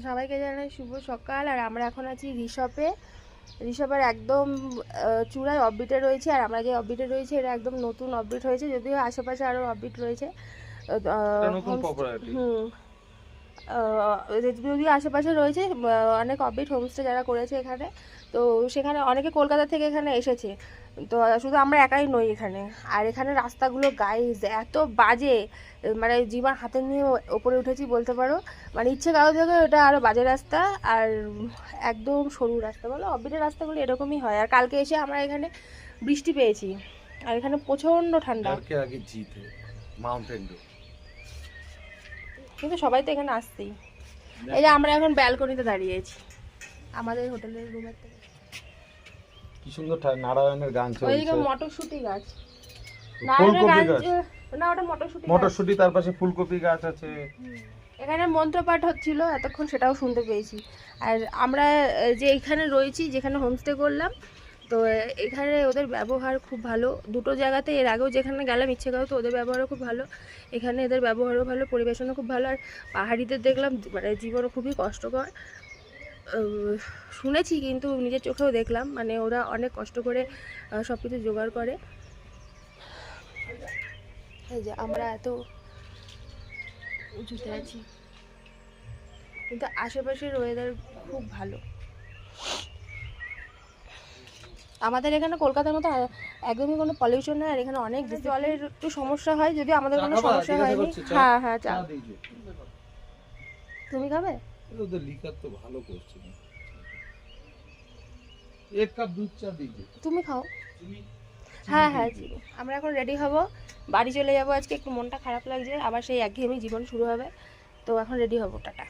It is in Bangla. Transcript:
সবাইকে জানাই শুভ সকাল। আর আমরা এখন আছি রিসপে। রিসপের একদম চূড়ায় অফবিটে রয়েছে, আর আমরা যে অফবিটে রয়েছে এটা একদম নতুন অফবিট হয়েছে, যদিও আশেপাশে আরও অফবিট রয়েছে। হুম, যদিও আশেপাশে রয়েছে অনেক অফবিট হোমস্টে যারা করেছে এখানে। তো সেখানে অনেকে কলকাতা থেকে এখানে এসেছে, তো শুধু আমরা একাই নই এখানে। আর এখানে রাস্তাগুলো গাইজ এত বাজে, মানে জীবন হাতে নিয়ে ওপরে উঠেছি বলতে পারো। মানে ইচ্ছে কারো থেকে ওটা আরও বাজে রাস্তা, আর একদম সরু রাস্তা। বলো অফবিটের রাস্তাগুলো এরকমই হয়। আর কালকে এসে আমরা এখানে বৃষ্টি পেয়েছি, আর এখানে প্রচণ্ড ঠান্ডা। কিন্তু সবাই তো এখানে আসছেই। এই যে আমরা এখন ব্যালকনিতে দাঁড়িয়েছি আমাদের হোটেলের রুমের থেকে। কি সুন্দর নারায়ণের গান চলছে। ওইদিকে মটরশুঁটি গাছ, নারায়ণের গাছ না, ওটা মটরশুঁটি, তার পাশে ফুলকপি গাছ আছে। এখানে মন্ত্রপাঠ হচ্ছিল এতক্ষণ, সেটাও শুনতে পেয়েছি। আর আমরা যে এখানে রয়েছি, যেখানে হোমস্টে করলাম, তো এখানে ওদের ব্যবহার খুব ভালো। দুটো জায়গাতে এর আগেও যেখানে গেলাম ইচ্ছেগাঁও, তো ওদের ব্যবহারও খুব ভালো। এখানে এদের ব্যবহারও ভালো, পরিবেশনও খুব ভালো। আর পাহাড়িদের দেখলাম মানে জীবনও খুবই কষ্টকর শুনেছি, কিন্তু নিজের চোখেও দেখলাম। মানে ওরা অনেক কষ্ট করে সব কিছু জোগাড় করে। এই যে আমরা এত উঁচুতে আছি, কিন্তু আশেপাশের ওয়েদার খুব ভালো। আমাদের এখানে কলকাতার মতো একদমই কোনো পলিউশন নেই, আর এখানে অনেক জলের একটু সমস্যা হয়, যদিও আমাদের কোনো সমস্যা হয়নি। হ্যাঁ হ্যাঁ, চা। তুমি খাবে? ওদের লিকার তো ভালো করছে না। এক কাপ দুধ চা দিই। তুমি খাও। হ্যাঁ হ্যাঁ, আমরা এখন রেডি হব, বাড়ি চলে যাব। আজকে একটু মনটা খারাপ লাগছে, আবার সেই একঘেয়েমি জীবন শুরু হবে। তো এখন রেডি হব, টাটা।